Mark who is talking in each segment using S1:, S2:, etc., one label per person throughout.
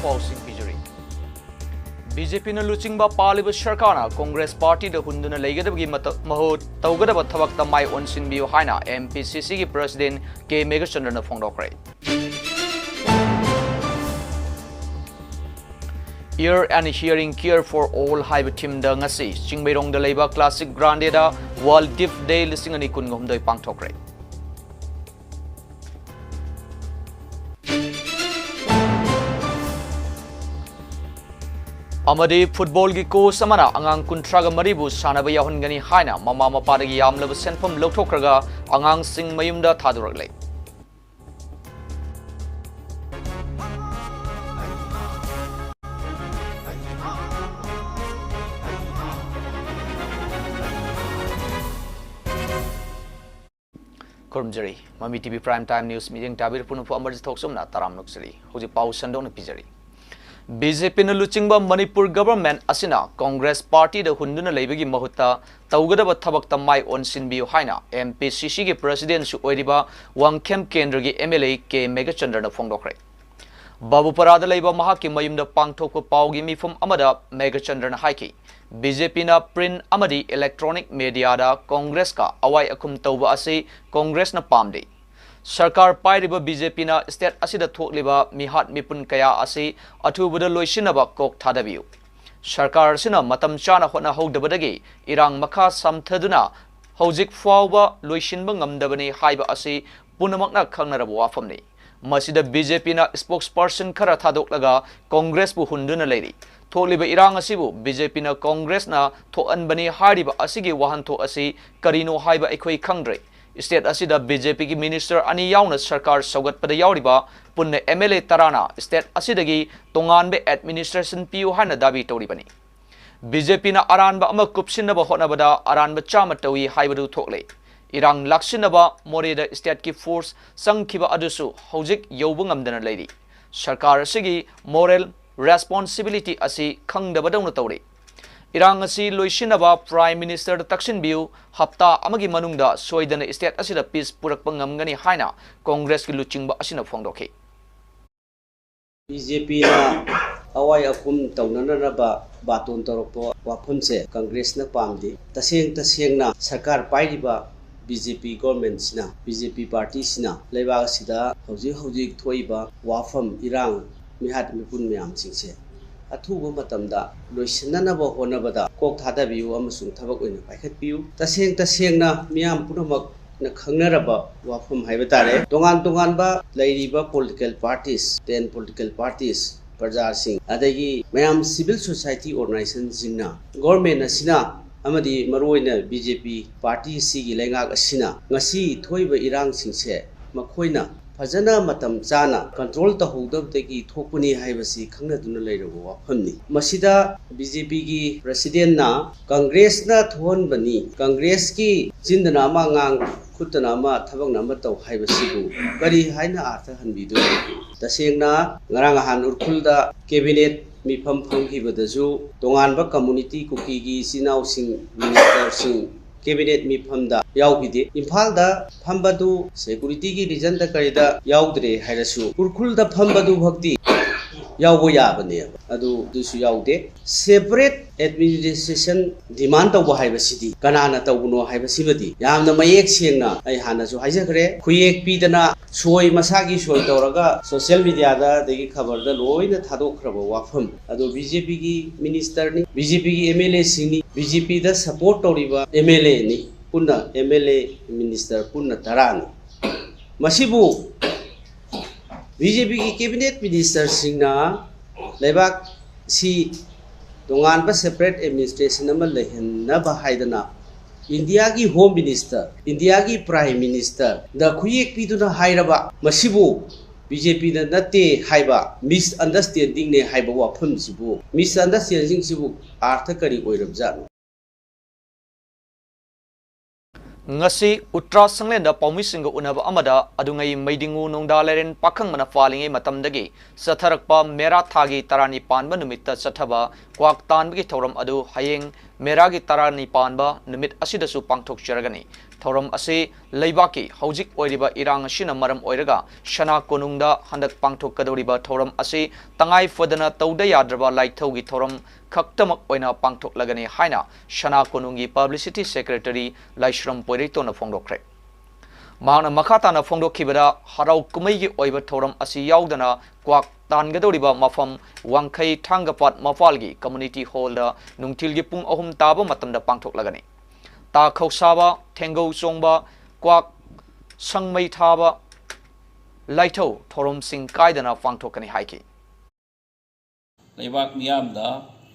S1: पाउसिंग पिजरी BJP न लुचिंगबा पालिब सरकारना कांग्रेस पार्टी द हुंदुना लेगदबगी महूत तौगदब थबक तमाय ओनसिनबियो हाइना एमपीसीसी की प्रेसिडेंट के मेघचंद्रन फोंदोक्रे Ear and Hearing Care for All हाइब थीम द ngasi चिंगबेरोंग द लेबा क्लासिक ग्रांडे दा वर्ल्ड डिफ डे लिसिंग अनि कुनगोमदोय पांगथोक्रे अमदी फुटबॉल की कोच अमना अंगांग कुंट्राग मरीबु सानब याहुनगनी हाइना ममा मपादगी यामलब सेनफम लौथोक्रगा अंगांग सिंग मयुमदा थादुरगले Kurumjari Mami TV Prime Time News meeting tabir punupu AMARJIT THOKCHOM na taram nuksari hoji pau sandong na pijari BJP na luchingba Manipur government asina Congress party da hunduna leibagi mahutta taugadaba thabak tamai onsinbiyo haina MPCC gi president su oiriba Wangkhem Kendra gi MLA ke Meghachandra na phongdokre Babupara da leiba mahaki mayumda pangthokpa paugi mifum amada Meghachandra na haiki BJP na print amadi electronic media da Congress ka awai akum tauba ase Congress na pamde Sarkar pairiba BJP na state asida thokliba mihat mipun kaya ase athubuda loisinaba kok thadabiu Sarkar sina matam chana hotna hodabadagi irang makha samthaduna hojik fawba loisinba ngamdabani haiba ase punamakna khangnaraba wafamni masida BJP na spokesperson khara thadoklaga Congress bu hunduna leiri थोलिबा इरांग असिबु BJP ना कांग्रेस ना थोअनबनी हारिबा असिगी वाहन थो असि करिनो हाइबा एखोई खंग्रे स्टेट असिदा बीजेपी की मिनिस्टर अनि याउना सरकार सौगतपदा याउरिबा पुन्ने एमएलए तराना स्टेट असिदगी तोंगानबे एडमिनिस्ट्रेशन पियु हाना दाबी तौरिबनी बीजेपी ना अरानबा अमा कुपसिनबा होनबदा अरानबा चामा तौई हाइबदु थोकले इरांग लक्सिनबा मोरेदा स्टेट की फोर्स संखिबा अदुसु हौजिक यौबु ngamdana लेरी सरकार असिगी moral responsibility asi khangdabadawna tawre irang asi loisinaba prime minister taksin biu hafta amagi manungda soidana state asida peace purakpa ngamgani haina congress ki luchingba asina phongdokhe
S2: BJP na awai akum tawnana ba baton torokpo wafamse congress na pamdi taseng na sarkar pairiba BJP government sina BJP party sina leiba asida hoji thoiba wafam irang मिहात मिपुन म्याम सिंसे अथुबो मतमदा लोइसननबो होनबदा कोक थादाबियु अमसुंग थबक ओइना पाइखतपियु तसेंना मियाम पुनमक न खंगनरबा वाफम हाइबतारे तोंगान बा लैरिबा पॉलिटिकल पार्टीज 10 पॉलिटिकल पार्टीज प्रजा सिंह अदगी मयाम सिविल सोसाइटी ऑर्गेनाइजेशन सिंगना गवर्नमेंट असिना अमदी मरोइना बीजेपी पार्टी सिगी लेंगाक असिना ngasi थोइबा इरांग सिंसे मखोइना फजना मतम चाना कंट्रोल तहौदबदगी थोकपुनी हाइबसी खंगनदुना लेरबो वाफमनी मसिदा बीजेपी की प्रेसिडेंट ना कांग्रेस ना थोहनबनी कांग्रेस की जिंदना मा ngang खुतना मा थबकना मा तौ हाइबसीबु करी हाइना अर्थ हनबिदु तसेंगना ngarang han urkhulda कैबिनेट मिफम फंगिबदजु तोंगानबा कम्युनिटी कुकी की सिनाव सिंह मिनिस्टर सिंह कैबिनेट मिफमदा याउगिदे इम्फालदा फंबदु सिक्योरिटी की रीजन दा करिदा याउद्रे हाइरसु उरखुलदा फंबदु भक्ति याउबो याबने अदु दुसु याउदे सेपरेट एडमिनिस्ट्रेशन डिमांड तौ हाइबसिदी कनाना तौबनो हाइबसिबदी यामना मयेक सेंगना आई हानासु हाइजखरे खुयेक पीदना सोय मसागी सोय तौरगा सोशल मीडिया दा देगी खबर दा लोइना थादोखरबो वाफम अदु बीजेपी की मिनिस्टर नि बीजेपी की एमएलए सिंगनी बीजेपी दा सपोर्ट तौरिबा एमएलए नि पुन्ना एमएलए मिनिस्टर पुन्ना तरानी मसिबु बीजेपी की कैबिनेट मिनिस्टर सिंगना लेबाक सी तोंगानबा सेपरेट एडमिनिस्ट्रेशन अमा लेहन्नबा हाइदना इंडिया की होम मिनिस्टर इंडिया की प्राइम मिनिस्टर द खुयेक पीदुना हाइरबा मसिबु बीजेपी ना नते हाइबा मिसअंडरस्टैंडिंग ने हाइबा वाफम सिबु मिसअंडरस्टैंडिंग सिबु अर्थ करी ओइरबजानो
S1: ngasi utra sangle da paumi singa unaba amada adungai maidingu nongda leren pakhang mana falinge matamdagi satharakpa mera thagi tarani panba numitta sathaba kwak tanbagi thoram adu hayeng mera gi tarani panba numit asida su pangthok cheragani थौरम असे लेबाकी हौजिक ओइरिबा इरांग असिना मरम ओइरगा शना कोनुंगदा हंदक पांगथोकदोरिबा थौरम असे तंगाई Fadna तौदा याद्रबा लाइथौगी थौरम खक्तमक ओइना पांगथोकलगनी हाइना शना कोनुंगी publicity secretary Laishram पोइरितोना फोंदोखरे मांगना मखाताना फोंदोखिबदा हराउ कुमैगी ओइबा थौरम असे याउदना quack तानगदोरिबा मफम वांखै थांगपात मफालगी community हॉलदा नुंगथिलगी पुंग अहुम ताबा मतमदा पांगथोकलगनी ता खौसाबा थेंगौ चोंबा quack संगमै थाबा लाइथौ थौरम सिंह कायदना पांगथोकनी हाइकी
S3: लेबाक मियामदा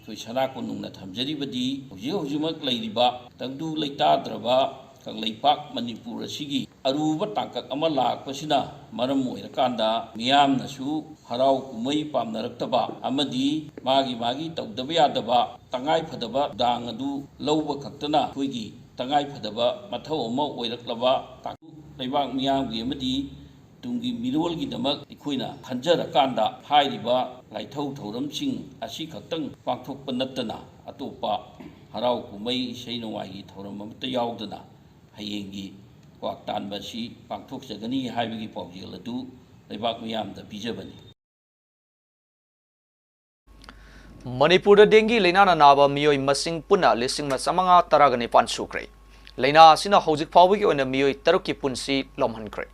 S3: कोई सना कोनुंगना थमजरिबदी हौजिमक लैरिबा तंगदु लैताद्रबा कलैपाक मणिपुर असिगी अरुबा तांकक अमा लाकपसिना मरम ओइरकांदा मियामनसु हराउ कुमै पामनरक्तबा अमदी मागी तौदबा यादबा तंगाई फदबा दांग अदु लौबा खक्तना कोइगी तंगाई फदबा मथौ अमा ओइरक्लबा ताकु लेबाक मियामगी अमदी तुंगी मिरोलगी दमक इखोइना खंजरकांदा हाइरिबा लाइथौ थौरमसिंग असी खक्तंग पांगथोकपा नत्तना अतोपा हराउ कुमै इसै नोवाइगी थौरम अमता याउदना हयेंगी क्वाक तानबसी पांगथोकजगनी हाइबगी पाउजेल अदु लेबाक मियामदा पिजबनी
S1: मणिपुर डेंगी लेना नाबा मियोय मसिंग पुना लिसिंग मसमंगा तरागनी पानसुक्रे लेना असिना हौजिक फावगी ओइना मियोय तरुकी पुनसी लमहनक्रे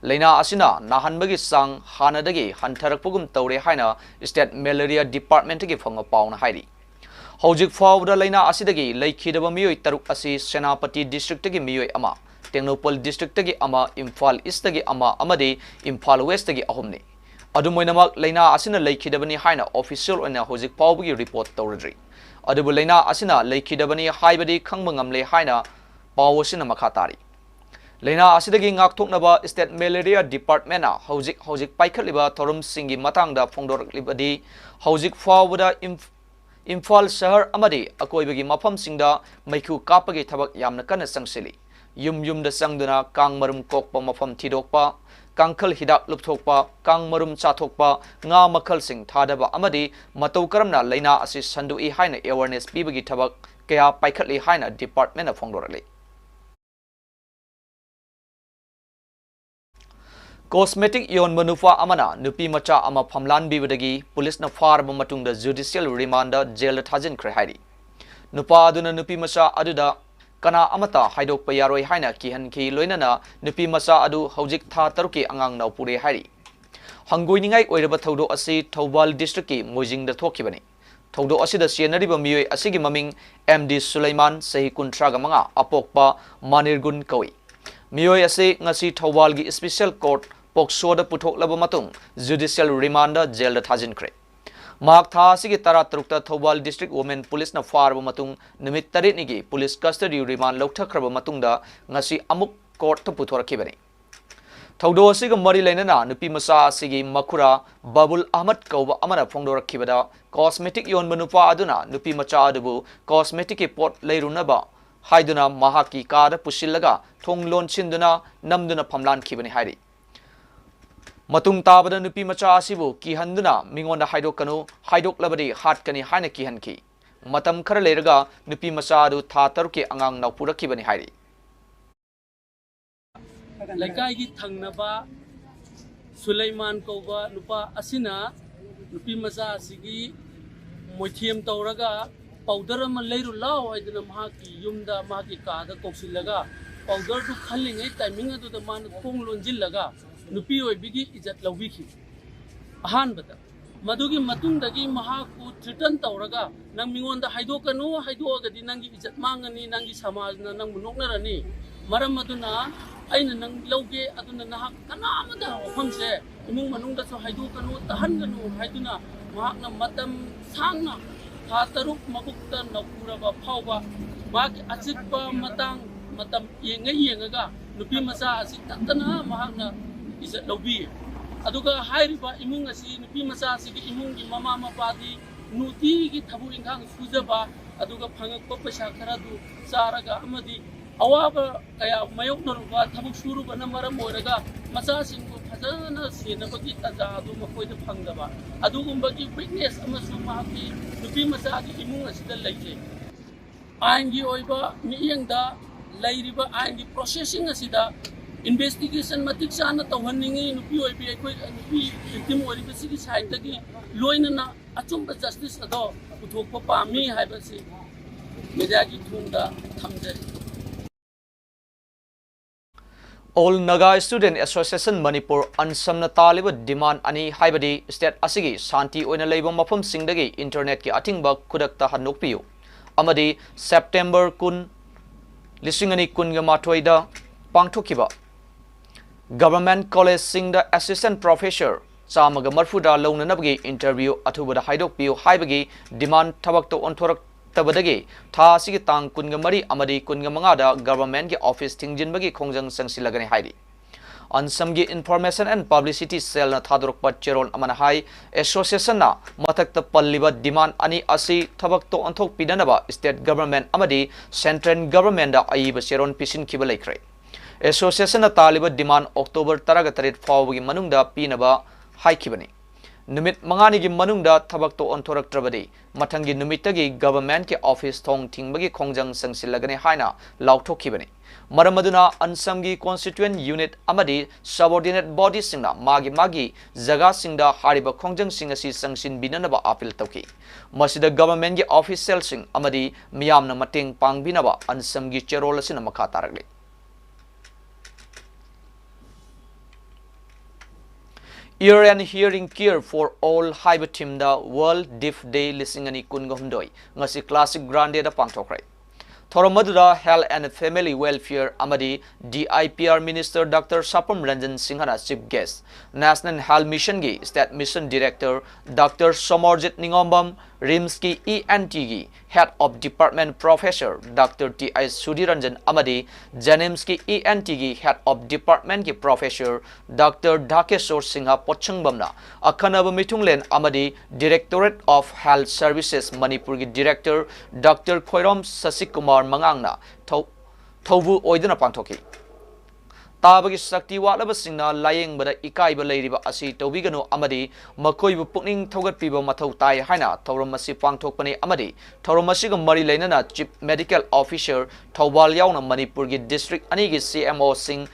S1: लेना असिना नाहनबगी सांग हानदगी हंथरकपगुम तौरे हाइना स्टेट मलेरिया डिपार्टमेंट की फंग पाउना हाइरी हौजिक फावदा लेना असिदगी लैखिदबा मियोय तरुक असि सेनापति डिस्ट्रिक्ट की मियोय अमा टेक्नोपल डिस्ट्रिक्ट की अमा इम्फाल ईस्ट की अमा अमदे इम्फाल वेस्ट की अहुमने अदुमोइनमक लेना असिना लैखिदबनी हाइना ऑफिशियल ओइना हौजिक फावगी रिपोर्ट तौरद्री अदुबु लेना असिना लैखिदबनी हाइबदी खंग ngamle हाइना पावसिना मखा तारी लेना असिदगी ngakthoknaba स्टेट मलेरिया डिपार्टमेंट हौजिक पाइखलिबा थोरम सिंगी मतंगदा फोंदोरलिबदी हौजिक फावदा इम्फाल शहर अमदे अकोइबगी मफम सिंगदा मैखु कापगी थबक यामना कन्ना संगसिली युमदा संगदुना कांग मरुम कोकपा मफम थिदोकपा कांखल हिदाक लुपथोकपा कांग मरुम चाथोकपा nga मखल सिंग थादबा अमदे मतौ करमना लेना असि संदुई हाइना अवेयरनेस पीबगी थबक कया पाइखली हाइना डिपार्टमेंट फोंदोरले कॉस्मेटिक योन मनुफा अमना नुपी मचा अमा फमलान बीबदगी पुलिस न फारब मतुंग जुडिशियल रिमांड जेल थाजिन ख्रे हाइरी नुपा अदुना नुपी मचा अदुदा कना अमता हाइदोक यारोय हाइना किहनखी लोइनना नुपी मचा अदु हौजिक था तरुकी अंगांग नाउ पुरे हाइरी हंगोइनिंगाई ओइरबा थौदो असि थौबाल डिस्ट्रिक्ट की मोजिंग द थोखिबनी थौदो असिदा सेनरिबा मियोय असिगी ममिंग एमडी सुलेमान सही कुंट्रागा मंगा अपोकपा मानिरगुन कवि मियोय असे ngasi थौबाल की स्पेशल कोर्ट पोक्सोद पुथोकलबा मतुंग जुडिशियल रिमांड जेल थाजिनख्रे मार्क था असिगी तरा तरुकता थौबाल डिस्ट्रिक्ट वुमेन पुलिस न फारबा मतुंग निमित तरेनिगी पुलिस कस्टडी रिमांड लौथख्रबा मतुंगदा ngasi अमुक कोर्ट पुथोरखिबनी थौदो असिगा मरि लेनना नुपी मसा असिगी मखुरा बाबुल अहमद कौबा अमना फोंदोरखिबदा कॉस्मेटिक योन मनुपा अदुना नुपी मचा अदुबु कॉस्मेटिक की पोट लेरुनबा हाइदुना महाकी कार पुसिलगा थोंग लोनसिंदुना नमदुना फमलान खिबनी हाइरी मतुंग ताबदा नुपी मचा असिबु किहंदुना मिंगोंदा हाइदोकनु हाइदोकलबदी हाटकनी हाइना किहनखी मतम खर लेरगा नुपी मचा अदु था तरुकी अंगांग नाउपुरखिबनी हाइरी
S4: लेकाई थंगनबा सुलेमान कौबा नुपा असिना नुपी मचा असिगी मोइथियम तौरगा पाउडर अमा लेरु लाओ हाइदुना महाकी युमदा महाकी कादा कोक्सिलगा पाउडर दु खल्लिङै टाइमिंग अदुदा मान थोंग लोनजिलगा नुपी ओइबिगी इज्जत लौबिखि अहानबदा मदुगी मतुंगदगी महाकु थ्रिटन तौरगा नंग मिंगोंदा हाइदोकनु हाइदोगदी नंगी इज्जत मांगनी नंगी समाजना नंग नोकनरनी मरम अदुना अइना नंग लौगे अदुना नहा कनामदा वफमसे इमुंग मनुंगदसु हाइदोकनु तहनगनु हाइदुना महाकना मतम सांगना था तरुक मबुक्ता नपुरबा फावबा माकी अचिकपा मतंग मतम येंगा नुपी मचा असि ततना महाकना इज्जत लौबी अदुगा हाइरिबा इमुंग असि नुपी मचा असि इमुंगी ममा मपादी नुती की थबु इंखांग सुजबा अदुगा फंगकपा पैसा खरादु चारगा अमदी अवाबा कया मयोकनरुबा थबुक सुरुबा नमरम ओइरगा मचा सिंगु फजना सेनबगी तजा अदु मखोइदा फंगदबा अदुगुंबगी विटनेस अमसु माकी नुपी मचागी इमुंग असिदा लैजे आइनगी ओइबा मियंगदा ꯂꯩꯔꯤꯕ ꯑꯥꯏꯟꯒꯤ ꯄ꯭ꯔꯣꯁꯦꯁꯤꯡ ꯑꯁꯤꯗ इन्वेस्टिगेशन मतिक चाना तौहनिंगी नुपी ओइबी अखोई नुपी विक्टिम ओइबसिगी साइडगी लोइनना अचुंब जस्टिस अदो पुथोकप पामी हाइबसी मीडिया की थुंदा थमजरी
S1: All Naga Student Association Manipur Ansamna Taliba demand ani haibadi state asigi Santi oina leiba mafam singdagi internet ki atingba kudakta hanokpiu amadi September kun lisingani kunga mathoida pangthokiba Government College Singda Assistant Professor Samaga Marfuda Lounanabagi interview Atubada Haidokpiu Haibagi demand Tabakto Ontorak Tabadagi Tha Sigi Tang Kungamari Amadi Kungamangada Government ki Office Tingjinbagi Kongjang Sangsilagani Haidi On some information and publicity cell na Thadrok Patcheron Amanahai Association na Matakta Palliba demand ani asi Tabakto Ontok Pidanaba State Government Amadi Central Government da Aiba Seron Pisin Kibalekre Association na Taliba demand October 3 fawgi manungda pinaba haikibani numit mangani gi manungda thabakto ontorak trabadi mathangi numitagi government ki office thong thingbagi khongjang sangsilagani haina lauthokibani maramaduna ansamgi constituent unit amadi subordinate bodies singna magi jaga singda hariba khongjang singasi sangsin binanaba appeal tawki masida government gi official sing amadi miyamna mateng pangbinaba ansamgi cherol asina makha tarakle Ear and hearing care for all haiba team da World Deaf Day lisingani kungomdoi ngasi classic grande da pangthokrai Thoromadura Health and Family Welfare Amadi DIPR Minister Dr. Sapam Ranjan Singhana Chief Guest National Health Mission gi State Mission Director Dr. AMARJIT Ningombam RIMS ki ENT gi Head of Department Professor Dr. T.I. Sudhiranjan Amadi JANIMS ki ENT gi Head of Department ki Professor Dr. Dhakeshwar Singha Pochhangbamna Akhanaba Mithunglen Amadi Directorate of Health Services Manipur gi Director Dr. Khoirom Sasikumar Mangangna Thobu Oidana Pangthoki Tabagi Sakti Walaba Singna Laying Bada Ikaiba Ladiba Asi Tobigano Amadi Makoibu Pukning Togat Piba Matau Tai Haina Toromasi Pangtokpani Amadi Toromasiga Mari Lenana Chief Medical Officer Tawal Yauna Manipur gi District Anigi CMO Sing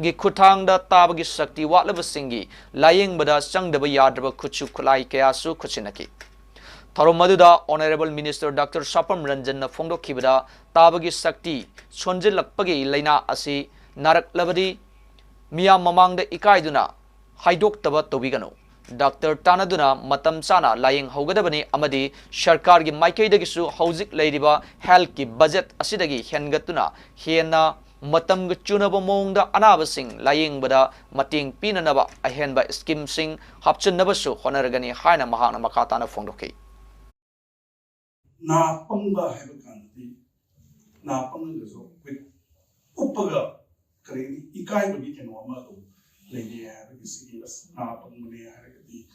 S1: gi Khutang da Tabagi Sakti Walaba Singi Laying Bada Sangdaba Yadraba Kuchu Kulai Kayasu Kuchinaki Thoromaduda Honorable Minister Dr. Sapam Ranjan na Fongdo Kibada Tabagi Sakti Sonjil Lakpagi Laina Asi Narak Labadi Mia Mamang de Ikaiduna Haidok Taba Tobigano Dr. Tanaduna Matam Sana Lying Hogadabani Amadi Sharkar gi Maikei Dagisu Hauzik Ladiba Health ki budget Asidagi Hengatuna Hiena Matam Gachunaba Mongda Anaba Sing Lying Bada Mating Pinanaba Ahenba Skim Sing Hapchan Nabasu Honoragani Haina Mahana Makatana Fondoki
S5: Na Panga Habakandi Na Panga with Upaga Kari Ikai bagi kenoma tu lagi hari kisikilas na pangmuni hari kati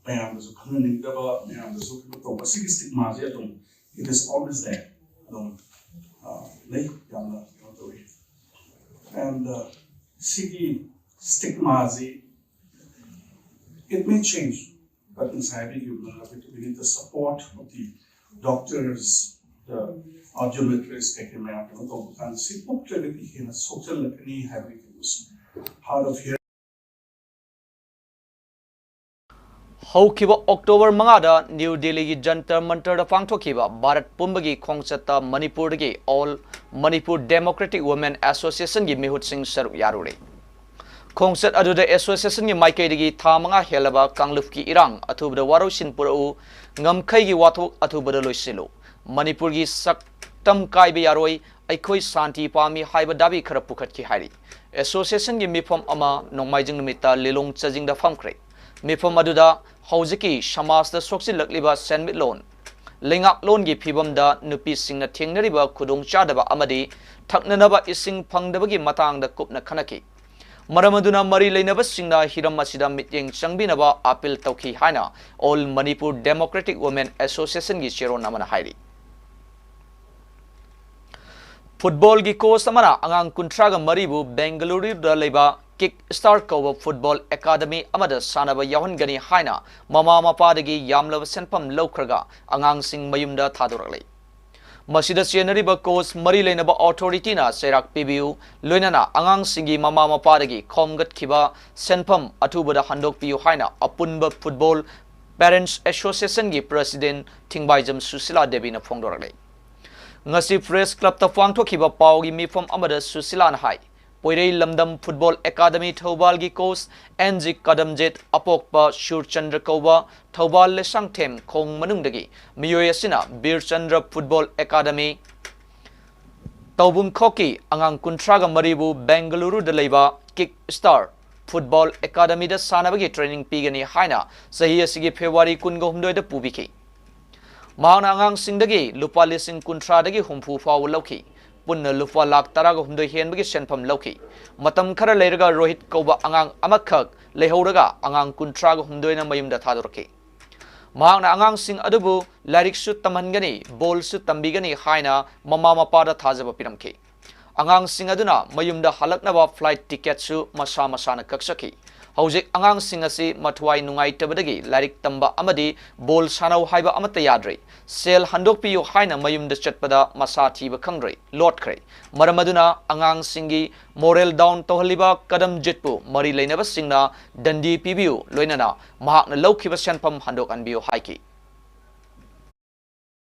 S5: mayam tu kangen daba mayam tu kita masih stigma je tu it is always there don't lagi yang tu and sigi stigma je it may change but inside you we need the support of the doctors the optometrists taking me out to the can see popularity in a social lakini having hard of hearing
S1: Haukiba October Mangada New Delhi gi Jantar Mantar da Pangthokiba Bharat Pumbagi Khongchata Manipur gi All Manipur Democratic Women Association gi Mihut Singh Saruk Yarure Khongchat aduda association gi Maikai gi Thamanga Helaba Kanglup ki Irang Athubda Warosin Puru Ngamkhai gi Wathok Athubda Loisilu Manipur gi Saktam Kaibe Yaroi Aikoi Santi Pami Haiba Dabi Khara Pukhat ki Hari Association gi Mifam Ama Nongmaijing Numita Lilong Chajing da Famkre Mifam aduda Haujiki Shamas da Soksi Lakliba Senmit Loan Lingak Loan gi Pibam da Nupi Singna Thingnariba Kudong Chadaba Amadi Thaknanaba Ising Pangdabagi Matang da Kupna Khanaki Maramaduna Mari Lainaba Singna Hiram Masida Mityeng Changbinaba Appeal Tauki Haina All Manipur Democratic Women Association gi Chero Namana Hairi Football gi coach amana angang kuntraga maribu Bengaluru da leba Kick Start Cover Football Academy amada sanaba yahongani haina mama mapadagi yamlaba senpam laukraga angang sing mayumda thadoraklei Masida Sienariba Coast Marilenaba Authority na Serak Pibiu, Luinana, Angang Singi Mama Mapadagi, Komgat Kiba, Senpam, Atubada Handok Piu Haina, Apunba Football Parents Association gi President Tingbajam Susila Devi na Fongdorale. Ngasi Press Club ta Fangto Kiba Pau gi Mifam Amada Susila na Hai. Poirei Lamdam Football Academy Thobal gi coach NG Kadamjet Apokpa Shur Chandra Kauba Thobal Lesang Them Khong Manungdagi Miyoy Asina Bir Chandra Football Academy Taubum Khoki Angang Kuntraga Maribu Bengaluru de Leba Kick Star Football Academy da Sanabagi Training Pigani Haina Sahi Asigi February Kungo Humdoi da Pubiki Mahana Angang Singdagi Lupa Lising Kuntradagi Humpu Fawu Loki Punna Lufa Lak Taraga Humdoi Hienbagi Senpam Loki Matam Kara Lerga Rohit Koba Angang Amakak Lehoraga Angang Kuntraga Humdoi na Mayum da Tadorki Mahana Angang Sing Adubu Larik Sut Tamangani Bol Sut Tambigani Haina Mama Mapada Tazaba Piramki Angang Sing Aduna Mayumda Halaknaba flight ticket su Masa Masana Kaksaki Hojik Angang Sing Asi Matwai Nungai Tabadagi Larik Tamba Amadi Bol Sanau Haiba Amata Yadri Sel Handok Piyo Haina Mayumda Chatpada Masati Bakangri Lord Kray Maramaduna Angang Singi Moral Down Tohaliba Kadam Jitpu Mari Lainaba Singna Dandi Pibiu Loinana Mahakna Lokiba Senpam Handok Anbio Haiki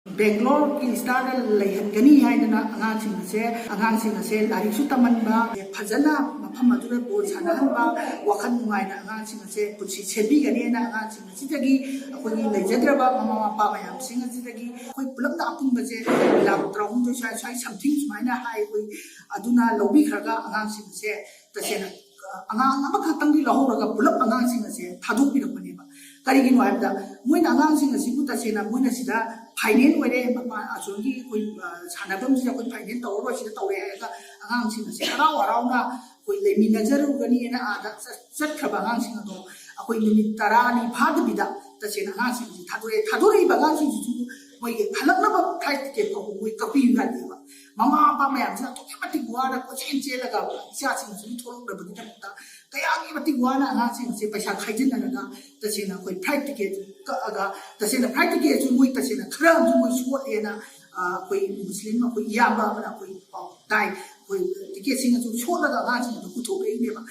S6: Bangalore की star लेहनगनी है ना आगांसिंग से लारिक सुतमनबा फजना मफम अदुरे बोल सानहनबा वखन नुगाइना आगांसिंग से पुछि सेबिगनी ना आगांसिंग सिदगी अखोई लेजद्रबा mama Mopa मयाम सिंग सिदगी अखोई पुलमना अपुंबा से लाख त्रहुम जो साइ समथिंग सुमाइना हाय कोई अदुना लोबी खरगा आगांसिंग से तसेना आगांग अमखतंगी लहोरगा पुलम आगांसिंग से थादोपिरपनेबा करिगिनो हायबदा मोइना आगांसिंग सिबु तसेना मोइना सिदा फाइनेंस ओरे असोंगी कोई सानबम से कोई फाइनेंस तौरो सिदा तौरे आगा आगांसिंग से हराव हरावना कोई लेमिनजरुगनी ना आदा चटखबा आगांसिंग दो अखोई मिनिट 10 नि फादबिदा तसेना आगांसिंग थादोरे बागांसिंग जु मोइ हलकनबा फ्लाइट टिकेट को मोइ कपि गादेबा ममा आपा मयाम से तो केमति गुआना को चेंजे लगा इचासिंग जु थोरंगबगी तमता कयागी मति गुआना आगांसिंग से पैसा खाइजिननगा तसेना कोई फ्लाइट टिकेट का तसेना फ्लाइट टिकेट जु मोइ तसेना खरा जु मोइ सोलेना कोई मुस्लिम कोई याबा बना कोई ताई कोई टिकेट सिंग जु सोलगा आगांसिंग जु कुथोगैनेबा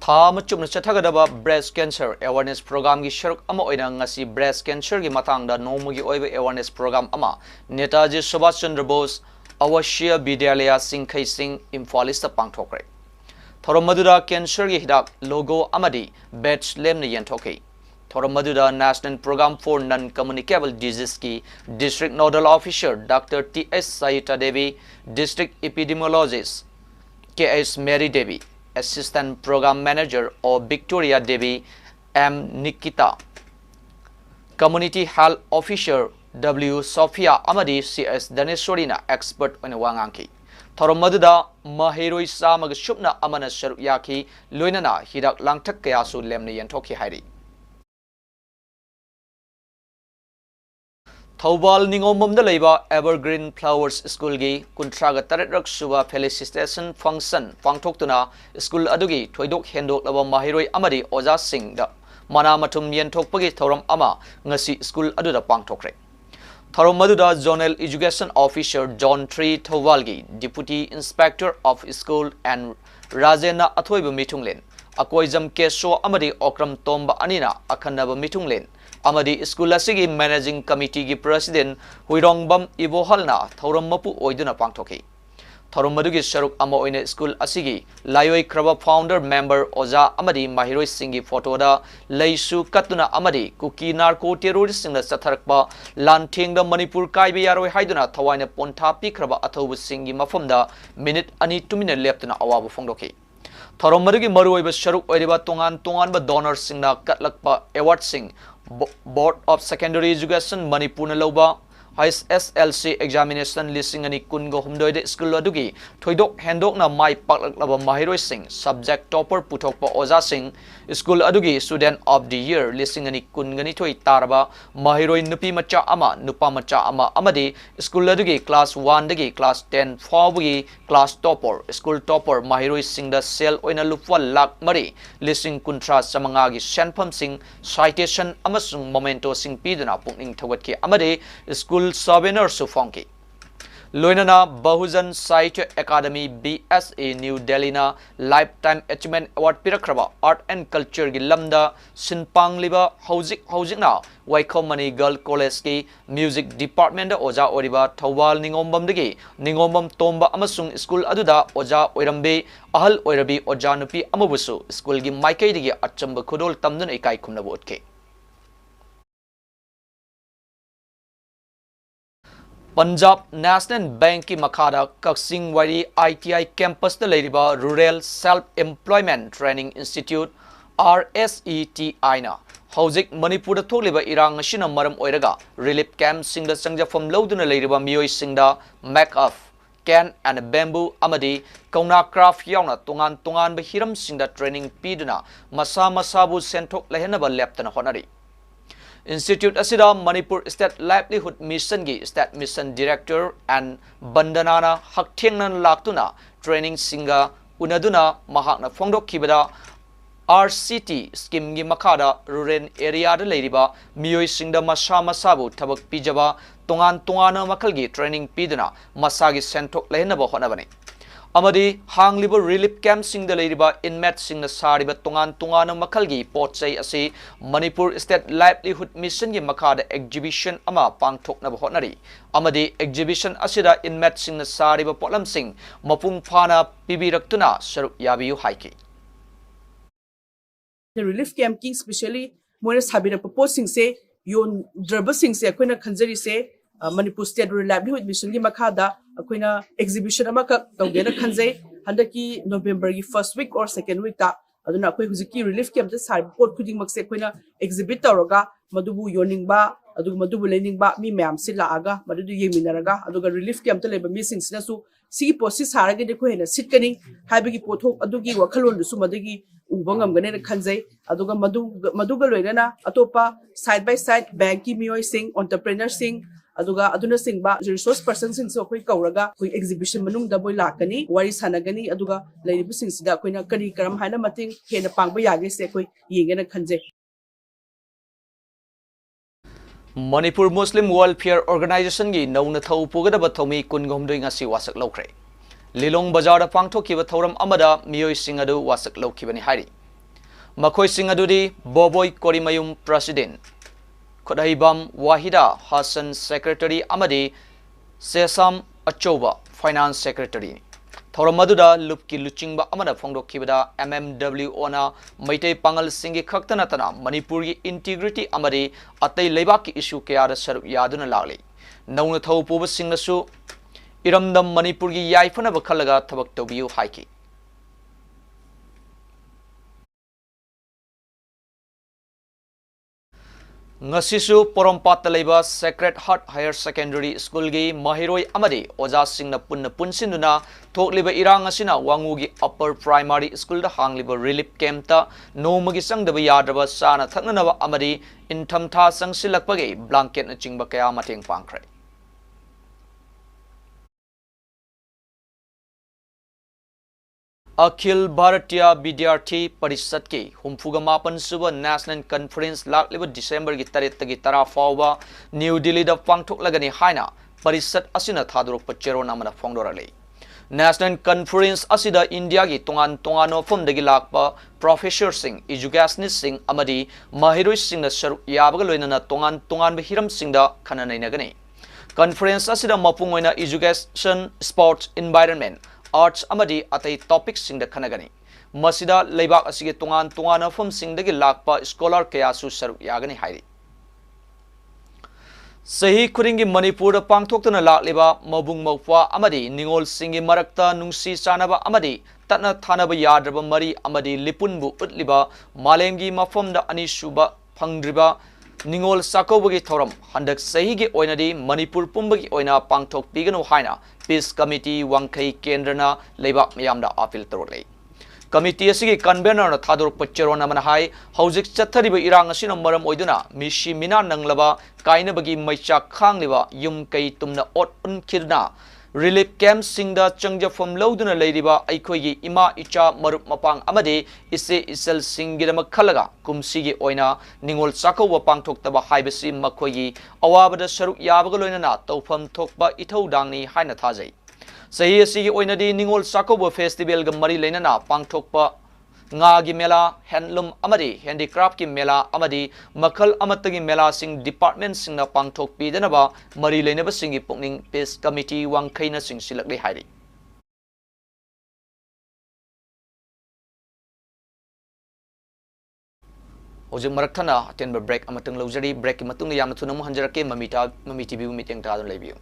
S1: Thama chupna chathagadaba breast cancer awareness program gi sharuk ama oina ngasi breast cancer gi matangda nomugi oiba awareness program ama Netaji Subhash Chandra Bose Awashya Vidyalaya Singkhai Singh Imphalista pangthokre Thorom maduda cancer gi hidak logo amadi badge lem na yenthoki Thorom maduda National Program for Non-Communicable Disease ki District Nodal Officer Dr. T.S. Sayita Devi District Epidemiologist K.S. Mary Devi Assistant Program Manager of Victoria Devi M. Nikita Community Health Officer W. Sophia Amadi C.S. Danesorina Expert on Wanganki Thorom maduda Mahiroi Samag Shupna Amana Sharuk Yaki Luinana Hidak Langtak Kayasu Lemni Yantoki Hairi Thobal Ningomumda Leba Evergreen Flowers School gi Kuntraga Taretrak Suba Felicitation Function Pangtoktuna School Adugi Toidok Hendok Laba Mahiroi Amadi Oza Singh da Mana Matum Yentokpagi Thorom Ama Ngasi School Aduda Pangtokre Thorom maduda Zonal Education Officer John Tree Thovalgi Deputy Inspector of School and Rajena Athoiba Mitunglen Akoizam Keso Amadi Okram Tomba Anina Akhanaba Mitunglen Amadi School Asigi Managing Committee gi President Huirongbam Ibohalna Thorom Mapu Oiduna Pangtoki Thorom madugi Sharuk Ama Oine School Asigi Layoi Kraba Founder Member Oza Amadi Mahiroi Singi Photoda Leisu Katuna Amadi Kuki Narco Terrorist Singla Satharakba Lanting the Manipur Kaibi Yaroi Haiduna Tawaina Pontapi Kraba Athobu Singi Mafumda Minute Ani 2 minute left na Awabu Fongdoki Thorom madugi Maruiba Sharuk Oiba Tongan ba Donor Singna Katlakpa Award Sing Board of Secondary Education Manipur Loba SSLC examination listing ani kungo humdoide school adugi thoidok hendok na mai paklaba mahiroi sing subject topper puthokpa oza sing school adugi student of the year listing ani kungani thoi tarba mahiroi nupi macha ama nupa macha ama amadi school adugi class 1 dagi class 10 fawgi class topper school topper mahiroi sing da sel oina lupwa lak mari listing kuntra samanga gi senpham sing citation amasung momento sing piduna pungning thawat ki amadi school School Souvenir su phong ki Loinana Bahujan Sahitya Academy BSA New Delhi na Lifetime Achievement Award pirakraba Art and Culture gi lamda sinpang liba housing na Waikomani Girl College ki Music Department da oja oriba Thawal ningombam dagi ningombam tomba amasung school aduda oja oirambe ahal oirabi oja nupi amabusu school gi maikai digi achamba khudol tamdun ikai khumna botke Punjab National Bank ki makhada Kaksing Wari ITI campus da leiriba Rural Self Employment Training Institute RSETI na Hauzik Manipur da thokliba irang ashina maram oiraga relief camp singda sangjafam loduna leiriba miyoi singda make up can and bamboo amadi kauna craft yauna tungan ba hiram singda training piduna masa masabu senthok lehenaba leptana honari Institute asida Manipur State Livelihood Mission gi State Mission Director and Bandanana Hakthengnan laktuna training singa unaduna mahakna fongdok kibada RCT scheme gi makada rural area da leiriba miyoi singda masa masabu thabak pijaba tungan makal gi training piduna masagi senthok lehenaba honabani Amadi hangliba relief camp sing the ladiba inmate sing the sariba tungan makalgi potsay asi Manipur State Livelihood Mission gi makada exhibition ama pangthok na bahonari Amadi exhibition asida inmate sing the sariba potlam sing mapung phana pibiraktuna saruk yabiyu haiki
S7: The relief camp ki especially moina sabira proposing se yon draba sing se akoina khanjari se Manipur State Rural Livelihood Mission gi makhada akoina exhibition ama ka tawgena khanjai handaki November gi first week or second week ta aduna akoi huziki relief camp da sar pot khuding mak se akoina exhibit tawraga madubu yoningba aduga madubu leningba mi mayam se laaga madudu yeminaraga aduga relief camp ta leba mi sing sina su sigi posi saraga de ko hena sitkani habigi pothok adugi wakhalon su madagi ubangam gane khanjai aduga maduga loinana atopa side by side bank ki miyoi sing entrepreneur sing aduga aduna singba resource person sing so koi kauraga koi exhibition manung da boy lakani wari sanagani aduga leiribu sing sida koina kari karam haina mating hena pangba yage se koi yengena khanje
S1: Manipur Muslim Welfare Organization gi nauna thau pugada ba thomi kungom doi ngasi wasak lokre Lilong Bazar da pangthoki ba thoram amada miyoi sing adu wasak lokibani hairi Makhoi sing adu di Boboy Korimayum President Khodahibam Wahida Hassan Secretary Amadi Sesam Achoba Finance Secretary Thoramaduda Lupki Luchingba Amada Fongdo Kibada MMW ona Maitei Pangal Singi Khaktanatana Manipuri Integrity Amadi Atai Lebaki issue Kayada Saru Yaduna Lali Nauna Thau Puba Singnasu Iramdam Manipuri Yaifana Bakalaga Tabak Tobiu Haiki Ngasisu Porompat Leba Sacred Heart Higher Secondary School gi Mahiroi Amadi Oja Singna Punna Punsinuna Thokliba Irang Asina Wangugi Upper Primary School da Hangliba Relief Camp ta Nomagi Sangdaba Yadraba Sana Thaknanaba Amadi Intamtha Sangsilakpagi Blanket na Chingba Kaya Mating Pangkrai Akhil Bharatiya Vidyarthi Parishad ki Humfuga Mapan Suba National Conference Lakliba December gi tarit tagi tara fawba New Delhi da pangthok lagani haina Parishad asina thadurok pachero namana phongdorale National Conference asida India gi tongan fom dagi lakpa Professor Singh Educationist Singh amadi Mahiroi Singh na saru yabaga loinana tongan ba hiram Singh da khananai nagani Conference asida mapung oina education sports environment Arts amadi atai topics sing da khanagani masida leibak asige tungan fom sing dagi lakpa scholar kaya su saru yagani hairi Sahi Kuringi Manipur da pangthoktana lakliba mabung mawpa amadi ningol singi marakta nungsi sanaba amadi tatna thanaba yadraba mari amadi lipunbu utliba malemgi mafom da anisuba phangdriba Ningol Sakobagi Thoram Handak Sahigi Oinadi Manipur Pumbagi Oina Pangtok Pigano Haina Peace Committee Wangkai Kendrana Lebak Mayamda Apil Torley Committee Asigi Convener Thador Pacherona Manahai Hauzik Chathariba Irang Asina Maram Oiduna Mishi Mina Nanglaba Kaina Bagi Maicha Kangliba Yum Kai Tumna Ot Unkirna relief camp singda changjafam loduna leiriba aikhoigi ima icha marup mapang amade ise isel singidama khalaga kumsigi oina ningol chakauwa pangthoktaba haibasi makhoigi awabada saruk yabaga loinana tawfam thokba ithodangni haina thajai sahi asigi oinadi ningol chakauwa festival ga mari leinana pangthokpa ngagi mela handloom amadi handicraft ki mela amadi makhal amatagi mela sing department singna pangthok pidanaba mari leinaba singi pukning peace committee wangkhaina sing silakle hairi hojik marathana atenba break amatang lojari break ki matung yamna thuna mu hanjarake mami tv meeting ta don lebiu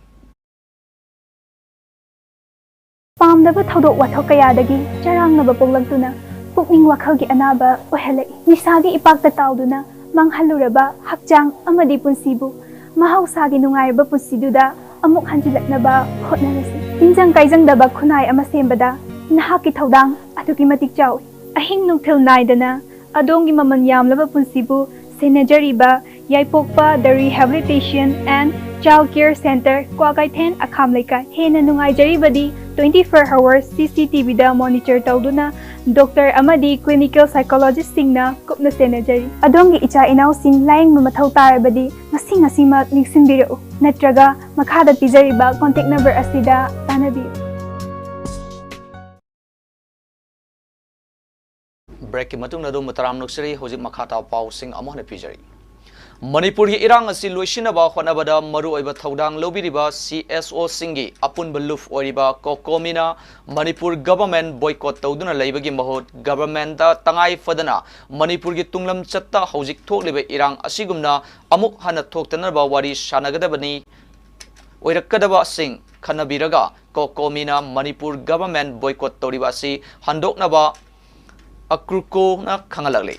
S8: pamdaba thodok wathok kayadagi charangnaba poglantuna pukning wakhagi anaba ohelai nisagi ipakta tauduna manghaluraba hakjang amadi punsibu mahausagi nungairaba punsiduda amuk hanjilaknaba hotnarasi tinjang kaijang daba khunai ama sembada nahaki thodang aduki matik chawi ahing nungthil naidana adongi maman yamlaba punsibu senajariba yaipokpa the rehabilitation and child care center kwagaithen akham laikai hena nungai jaribadi 24 hours CCTV da monitor tauduna doctor amadi clinical psychologist singna kupna senajari adongi icha inau sing laing mathau tarabadi ngasi mak ningsinbiru natraga makhada pijariba contact number asida tanabi
S1: break ki matung na do mataram nuksari hojik makhata pau sing amone pijari Manipur ki irang asi loisinaba khonabada maru oiba thodang lobiriba CSO singi apun beluf oriba kokomina Manipur government boycott tawduna leibagi mahut government da tangai fadana Manipur ki tunglam chatta hojik thokliba irang asigumna amuk hana thoktanaba wari sanagadabani oirakadaba sing khanabiraga kokomina Manipur government boycott tawriba si handoknaba akruko na khangalakle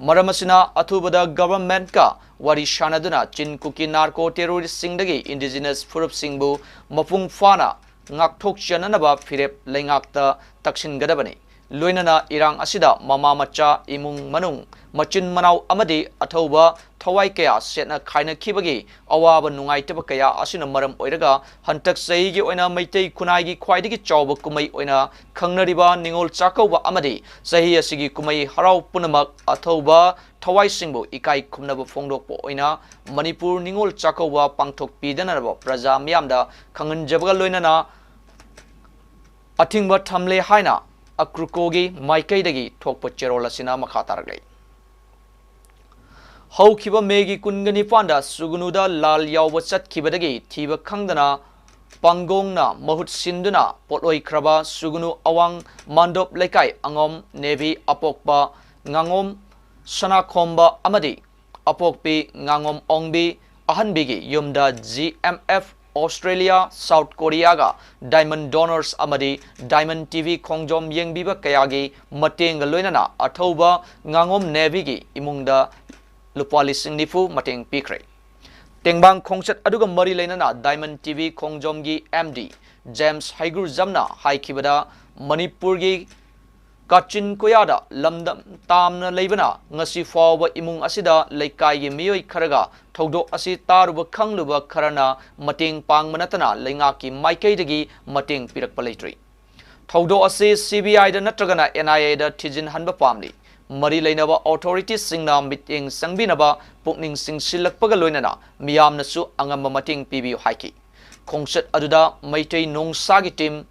S1: maramasina athubada government ka wari shanaduna chin kuki narco terrorist singdagi indigenous furup singbu mapung fana ngakthok chananaba firep lengakta taksin gadabani loinana irang asida mama macha imung manung machin manau amadi athoba thawai kaya setna khaina khibagi awaba nungai teba kaya asina maram oiraga hantak sei gi oina maitei khunai gi khwaidagi chawba kumai oina khangnariba ningol chakauba amadi sahi asigi kumai harau punamak athoba thawai singbu ikai khumnaba phongdokpo oina Manipur ningol chakauba pangthok pidanaraba praja miyamda khanganjabaga loinana athingba thamle haina akrukogi maikaidagi thokpa cherola sina makha taragai haukiba megi kungani panda sugunuda lal yawba chatkibadagi thiba khangdana pangongna mahut sinduna potloi khraba sugunu awang mandop lekai angom nevi apokpa ngangom sanakhomba amadi apokpi ngangom ongbi ahanbigi yumda GMF Australia South Korea ga diamond donors amadi diamond TV khongjom yengbiba kayagi mateng loinana athoba ngangom nevi gi imungda lupa lising nifu mateng pikre tengbang khongchat aduga mari leinana diamond TV khongjom gi MD James Haigur Jamna haikibada Manipur gi Kachin koyada lamdam tamna leibana ngasi fawba imung asida leikai gi miyoi kharaga thodok asi taruba khangluba kharana mateng pangmanatana leingaki maikaidagi mateng pirakpa leitri thodok asi CBI da natragana NIA da thijin hanba pamli mari leinaba authorities singna meeting sangbinaba pukning singsilakpaga loinana miyamnasu angamba mateng pibi haiki khongchat aduda maitei nongsagi team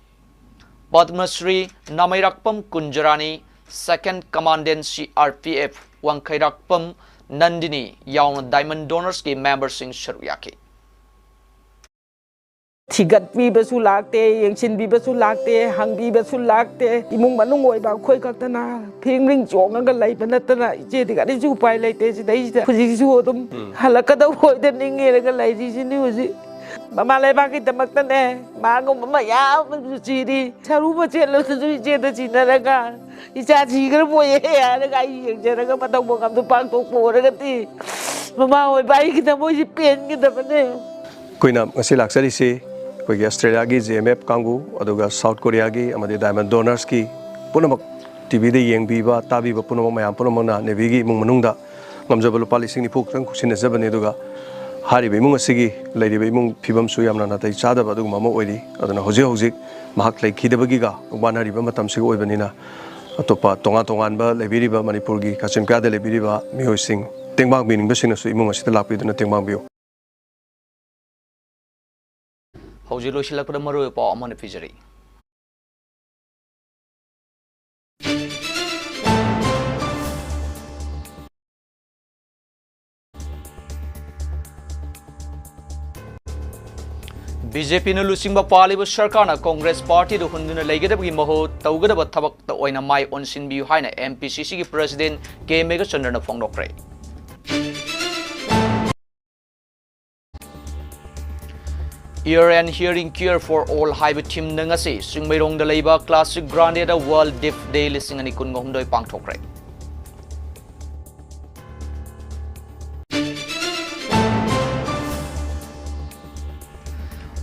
S1: Padmasri Namairakpam Kunjarani, 2nd Commandant CRPF Wangkhairakpam Nandini yauna Diamond Donors ki members sing Sharuyaki.
S9: Thigat bi basu lakte yengchin bi basu lakte hang bi basu lakte imung manung oi ba khoi kaktana phingring chong nga lai banatana je diga di ju pai lai te dai da phuji ju dum halakada hoi da ninge ga lai ji ni uji mama lai ba ki tamak tan e ma ngom mama ya ji di charu ba che lo ju je da ji na ga icha ji ga mo ye ya ga yeng je ga ma tong bo kam tu pang tok po ga ti mama oi ba ki ta mo ji pen ki da bane
S10: koina ngasi laksari se कोई Australia की JMF Kangu अदुगा south Korea की अमदे diamond donors की पुनमक TV दे येंगबीबा ताबीबा पुनमक मयाम पुनमना navy की मुंग मनुंगदा ngamjaba lupa lising ni phuk tang khusin jabani duga Harib इमुंग असिगी लेरिब इमुंग फिबम सु यामना नाtai chadaba du mama oiri adana hoje hojik mahak lekhidabagi ga wanariba matam sig oibanina atopa tonga tongan ba lebiriba manipur gi kachim kya de lebiriba mihoi sing tengbang bining basina su imung asita lakpiduna tengbang biu
S1: hoji loisilakpada maroi pa amana pijari BJP na lusingba paliba sarkarna Congress Party do hunduna leigedabgi maho tawgadaba thabak ta oina mai onsin biu haina MPCC gi President K Mega Chandrana phongdokre Year and hearing cure for all haiba team nangasi singmairong da leiba classic grande da World Deaf Day listing ani kun ngomdoi pangthokre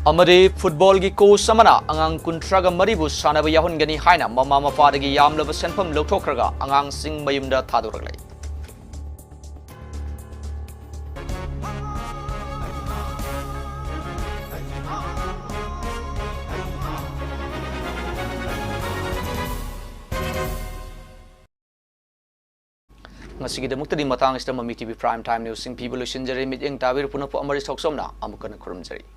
S1: Amade football gi coach samana angang kuntraga maribu sanaba yahun gani haina mama mapadagi yamlaba senpam lothokraga angang sing mayumda thaduraglai ngasigi demukta di matang ista MAMI TV Prime Time News sing people shinjari mit eng tabir punapo AMARJIT THOKCHOM na amukana kurumjari